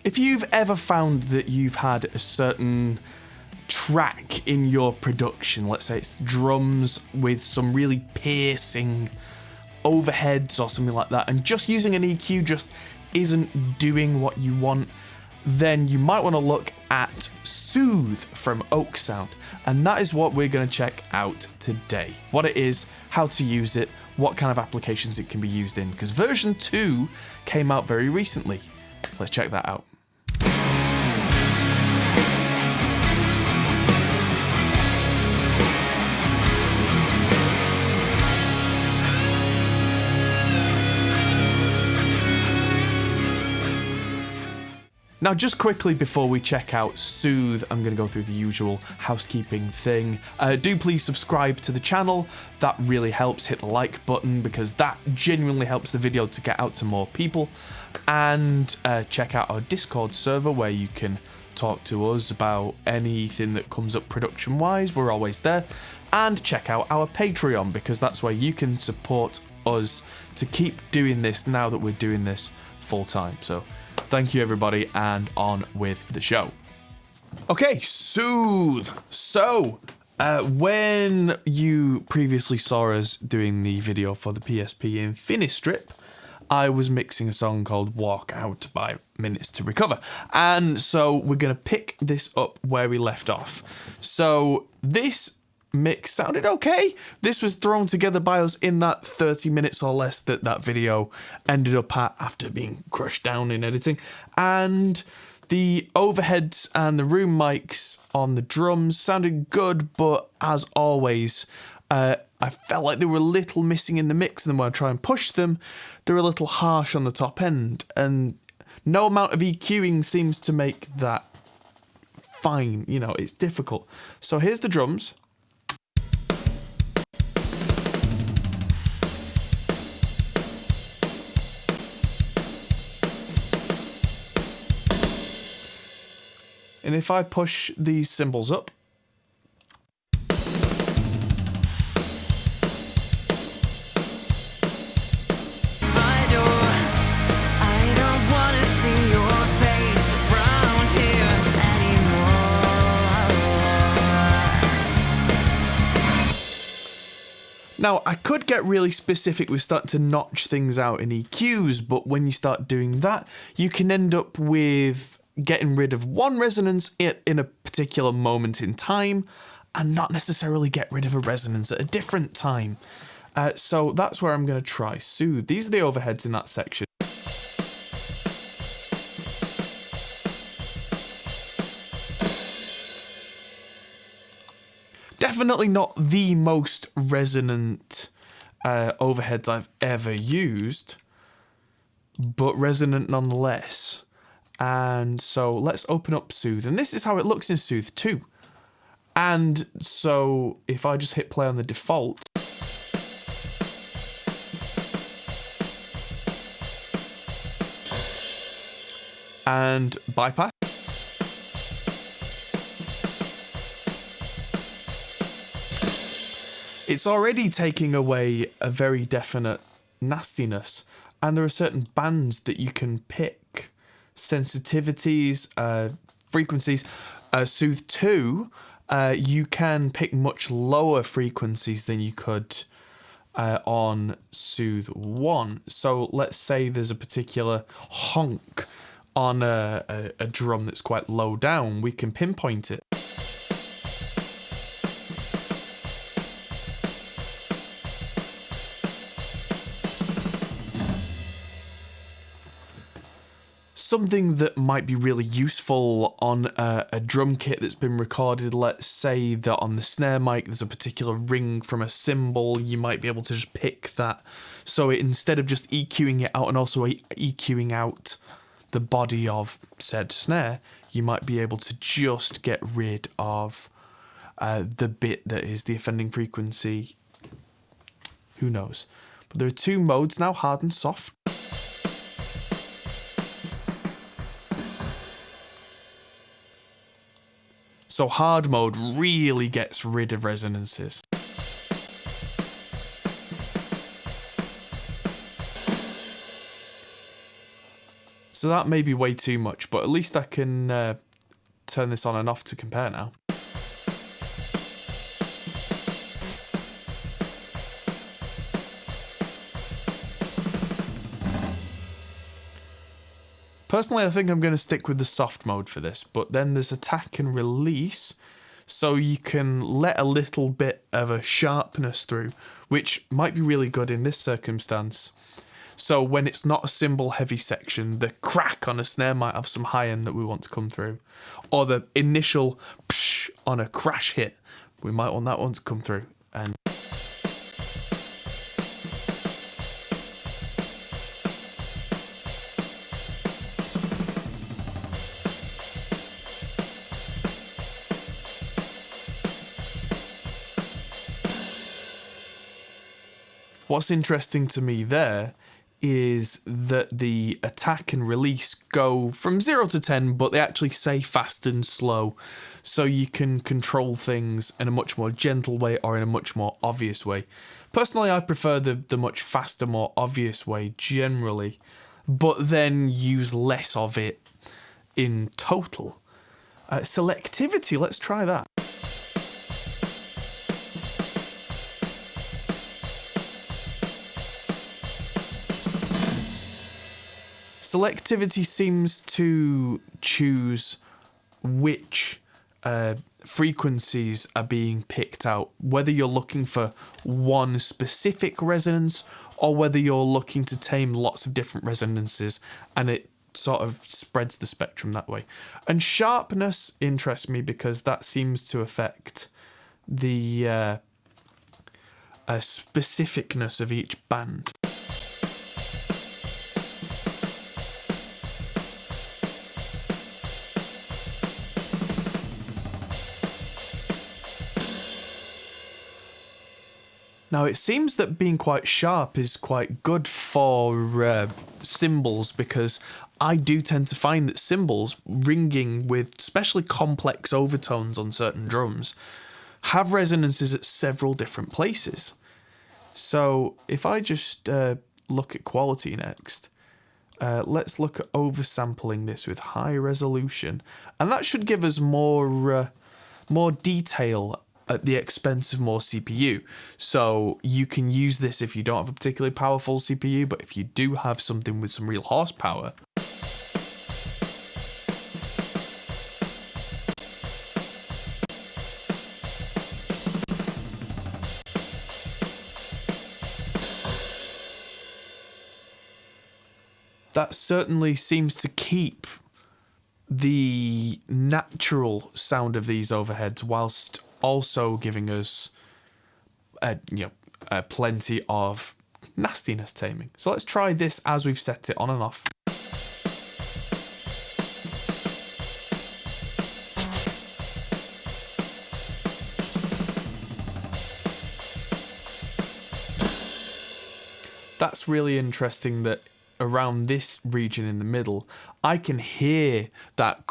If you've ever found that you've had a certain track in your production, let's say it's drums with some really piercing overheads or something like that, and just using an EQ just isn't doing what you want, then you might want to look at Soothe from Oeksound, and that is what we're going to check out today. What it is, how to use it, what kind of applications it can be used in, because version 2 came out very recently. Let's check that out. Now, just quickly before we check out Soothe, I'm going to go through the usual housekeeping thing. Do please subscribe to the channel. That really helps. Hit the like button because that genuinely helps the video to get out to more people. And check out our Discord server where you can talk to us about anything that comes up production-wise. We're always there. And check out our Patreon because that's where you can support us to keep doing this now that we're doing this full-time. So thank you, everybody, and on with the show. Okay, Soothe. So, when you previously saw us doing the video for the PSP Infinistrip, I was mixing a song called Walk Out by Minutes to Recover. And so we're going to pick this up where we left off. So this mix sounded okay. This was thrown together by us in that 30 minutes or less that that video ended up at after being crushed down in editing. And the overheads and the room mics on the drums sounded good, but as always, I felt like they were a little missing in the mix, and then when I try and push them, they're a little harsh on the top end, and no amount of EQing seems to make that fine. You know, it's difficult. So here's the drums. And if I push these cymbals up, now, I could get really specific with starting to notch things out in EQs, but when you start doing that, you can end up with getting rid of one resonance in a particular moment in time and not necessarily get rid of a resonance at a different time. So that's where I'm going to try Soothe. These are the overheads in that section. Definitely not the most resonant overheads I've ever used, but resonant nonetheless. And so let's open up Soothe, and this is how it looks in Soothe 2. And so if I just hit play on the default, and bypass, it's already taking away a very definite nastiness, and there are certain bands that you can pick. Sensitivities, frequencies. Soothe 2, you can pick much lower frequencies than you could on Soothe 1. So let's say there's a particular honk on a drum that's quite low down, we can pinpoint it. Something that might be really useful on a drum kit that's been recorded, let's say that on the snare mic there's a particular ring from a cymbal, you might be able to just pick that. So instead of just EQing it out and also EQing out the body of said snare, you might be able to just get rid of the bit that is the offending frequency. Who knows? But there are two modes now, hard and soft. So hard mode really gets rid of resonances. So that may be way too much, but at least I can turn this on and off to compare now. Personally, I think I'm going to stick with the soft mode for this, but then there's attack and release, so you can let a little bit of a sharpness through, which might be really good in this circumstance. So when it's not a cymbal heavy section, the crack on a snare might have some high end that we want to come through, or the initial psh on a crash hit, we might want that one to come through. And what's interesting to me there is that the attack and release go from 0 to 10, but they actually say fast and slow, so you can control things in a much more gentle way or in a much more obvious way. Personally, I prefer the much faster, more obvious way generally, but then use less of it in total. Selectivity, let's try that. Selectivity seems to choose which frequencies are being picked out, whether you're looking for one specific resonance or whether you're looking to tame lots of different resonances, and it sort of spreads the spectrum that way. And sharpness interests me because that seems to affect the specificness of each band. Now, it seems that being quite sharp is quite good for cymbals, because I do tend to find that cymbals ringing with especially complex overtones on certain drums have resonances at several different places. So if I just look at quality next, let's look at oversampling this with high resolution, and that should give us more detail at the expense of more CPU. So you can use this if you don't have a particularly powerful CPU, but if you do have something with some real horsepower, that certainly seems to keep the natural sound of these overheads whilst also giving us plenty of nastiness taming. So let's try this as we've set it on and off. That's really interesting that around this region in the middle, I can hear that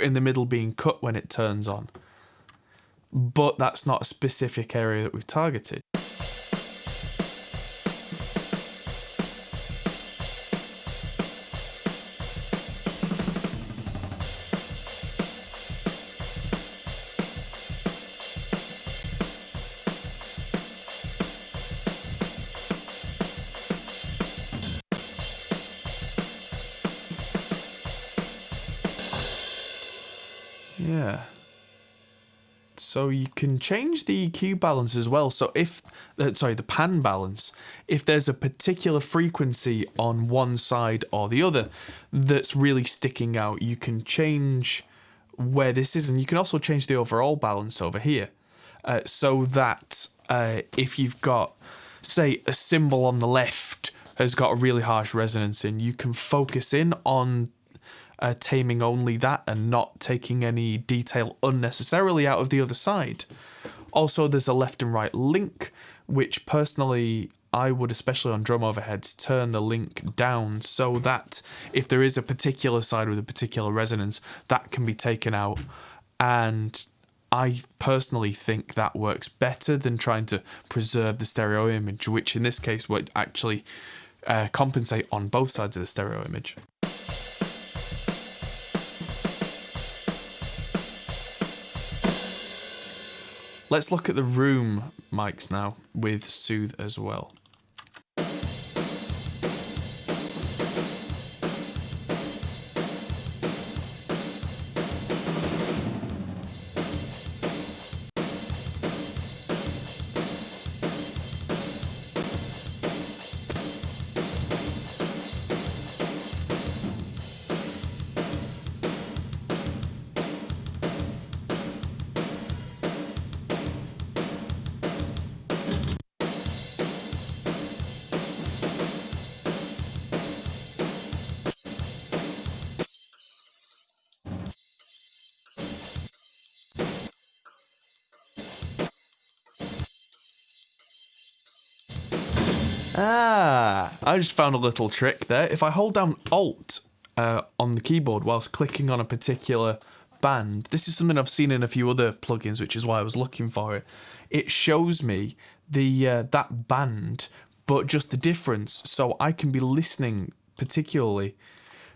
in the middle being cut when it turns on. But that's not a specific area that we've targeted. Yeah. So you can change the EQ balance as well. So if, the pan balance, if there's a particular frequency on one side or the other that's really sticking out, you can change where this is, and you can also change the overall balance over here. So that if you've got, say, a cymbal on the left has got a really harsh resonance in, you can focus in on taming only that and not taking any detail unnecessarily out of the other side. Also, there's a left and right link, which personally I would, especially on drum overheads, turn the link down so that if there is a particular side with a particular resonance, that can be taken out. And I personally think that works better than trying to preserve the stereo image, which in this case would actually compensate on both sides of the stereo image. Let's look at the room mics now with Soothe as well. I just found a little trick there. If I hold down Alt on the keyboard whilst clicking on a particular band, this is something I've seen in a few other plugins, which is why I was looking for it. It shows me the that band, but just the difference, so I can be listening particularly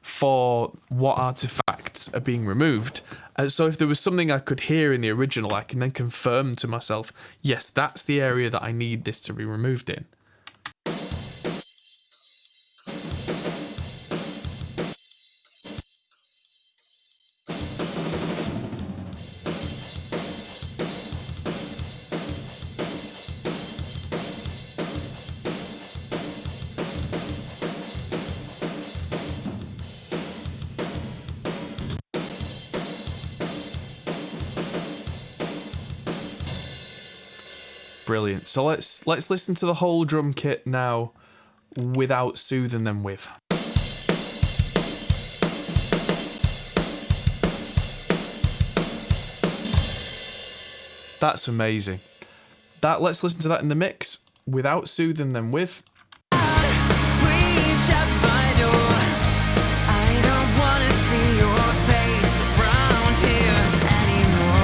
for what artifacts are being removed. So if there was something I could hear in the original, I can then confirm to myself, yes, that's the area that I need this to be removed in. Brilliant. So let's listen to the whole drum kit now without Soothe and then with. That's amazing. Let's listen to that in the mix without Soothe and then with. Please shut my door. I don't wanna see your face around here anymore.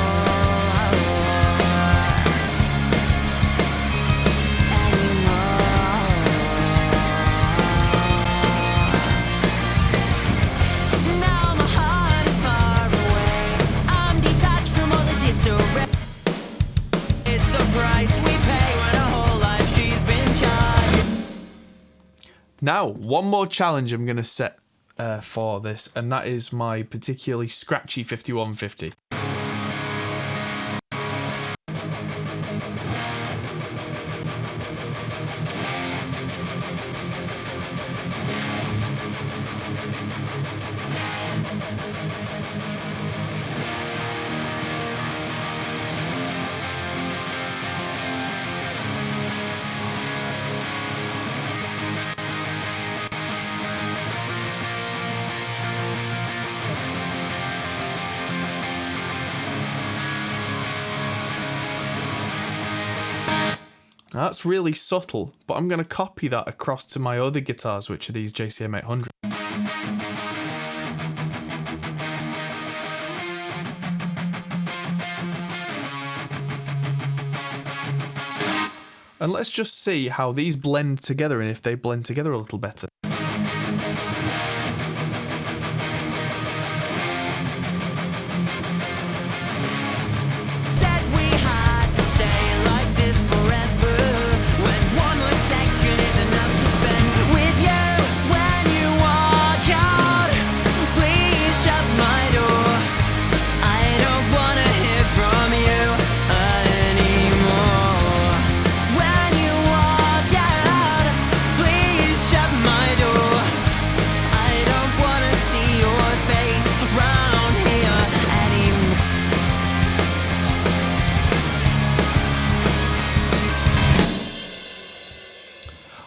Now my heart is far away. I'm detached from all the disarray. It's the price we pay when a whole life she's been charged. Now, one more challenge I'm going to set for this, and that is my particularly scratchy 5150. That's really subtle, but I'm going to copy that across to my other guitars, which are these JCM 800. And let's just see how these blend together and if they blend together a little better. Said we had to stay like this forever, when one more second is enough to spend with you. When you walk out, please shut my door. I don't wanna hear from you anymore. When you walk out, please shut my door. I don't wanna see your face around here anymore.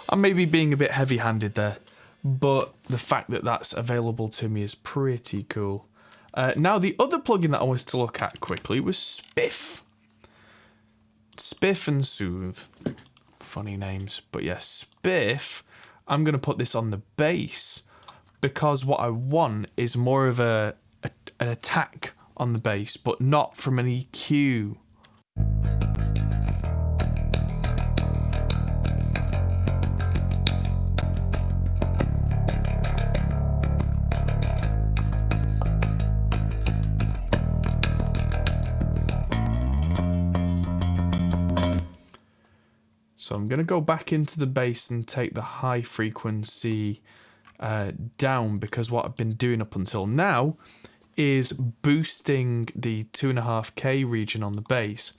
I'm maybe being a bit heavy-handed there, but the fact that that's available to me is pretty cool. Now, the other plugin that I wanted to look at quickly was Spiff. Spiff and Soothe. Funny names, but yes, Spiff. I'm going to put this on the bass because what I want is more of an attack on the bass, but not from an EQ. So I'm going to go back into the bass and take the high frequency down, because what I've been doing up until now is boosting the 2.5K region on the bass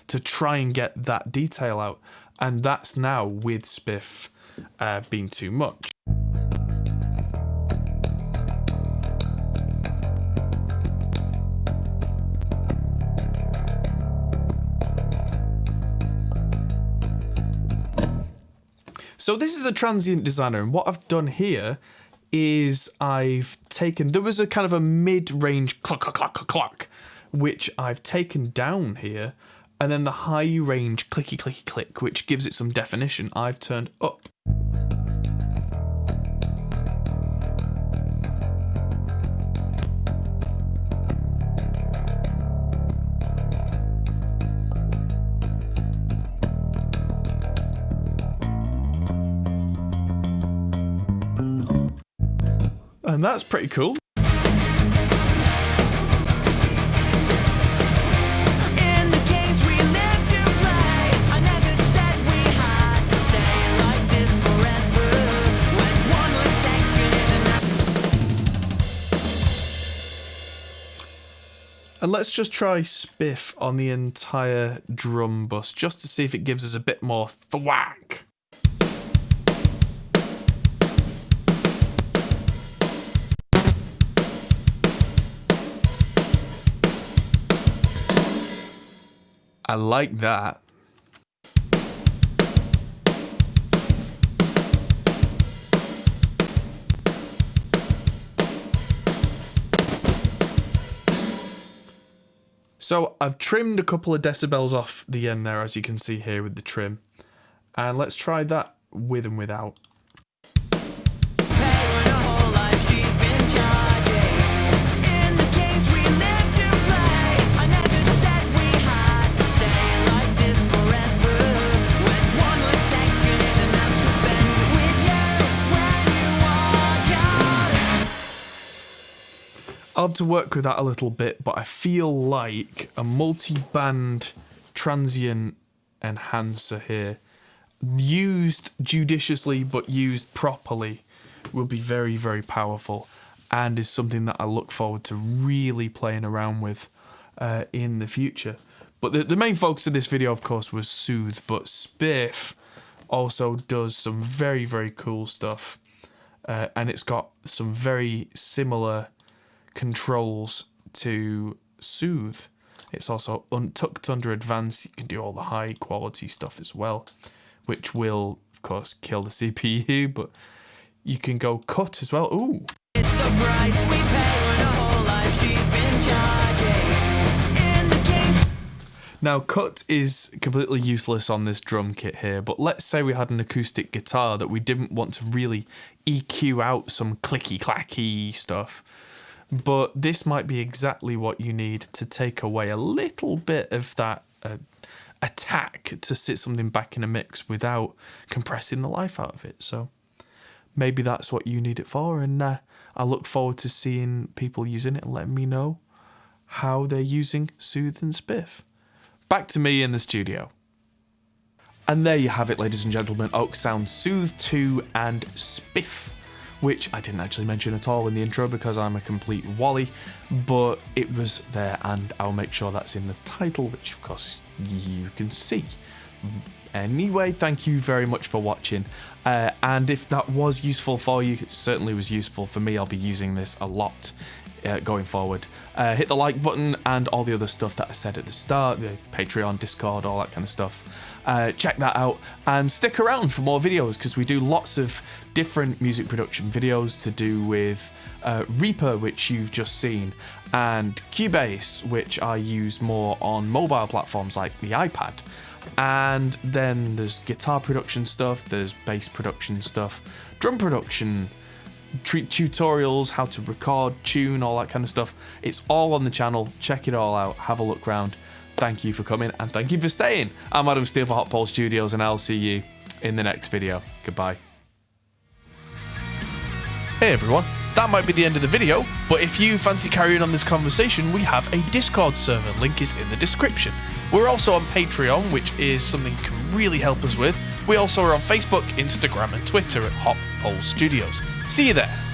to try and get that detail out, and that's now with Spiff being too much. So this is a transient designer, and what I've done here is I've taken, there was a kind of a mid-range cluck, cluck, cluck, cluck, cluck, which I've taken down here, and then the high-range clicky, clicky, click, which gives it some definition, I've turned up. And that's pretty cool. In the games we live to play, I never said we had to stay like this forever. When 1 more second is enough. And let's just try Spiff on the entire drum bus, just to see if it gives us a bit more thwack. I like that. So I've trimmed a couple of decibels off the end there, as you can see here with the trim. And let's try that with and without. I'll have to work with that a little bit, but I feel like a multi-band transient enhancer here, used judiciously but used properly, will be very, very powerful, and is something that I look forward to really playing around with in the future. But the main focus of this video, of course, was Soothe, but Spiff also does some very, very cool stuff, and it's got some very similar controls to Soothe. It's also tucked under Advanced. You can do all the high quality stuff as well, which will of course kill the CPU, but you can go cut as well. Ooh. It's the price we pay when a whole life she's been charging. In the case. Now cut is completely useless on this drum kit here, but let's say we had an acoustic guitar that we didn't want to really EQ out some clicky clacky stuff. But this might be exactly what you need to take away a little bit of that attack to sit something back in a mix without compressing the life out of it. So maybe that's what you need it for, and I look forward to seeing people using it and letting me know how they're using Soothe and Spiff. Back to me in the studio. And there you have it, ladies and gentlemen, Oeksound Soothe 2 and Spiff, which I didn't actually mention at all in the intro because I'm a complete wally, but it was there, and I'll make sure that's in the title, which of course you can see. Anyway, thank you very much for watching, and if that was useful for you, it certainly was useful for me. I'll be using this a lot going forward. Hit the like button and all the other stuff that I said at the start, the Patreon, Discord, all that kind of stuff. Check that out and stick around for more videos, because we do lots of different music production videos to do with Reaper, which you've just seen, and Cubase, which I use more on mobile platforms like the iPad. And then there's guitar production stuff, there's bass production stuff, drum production, tutorials, how to record, tune, all that kind of stuff. It's all on the channel. Check it all out. Have a look around. Thank you for coming, and thank you for staying. I'm Adam Steele for Hot Pole Studios, and I'll see you in the next video. Goodbye. Hey everyone, that might be the end of the video, but if you fancy carrying on this conversation, we have a Discord server. Link is in the description. We're also on Patreon, which is something you can really help us with. We also are on Facebook, Instagram, and Twitter at Hop Pole Studios. See you there.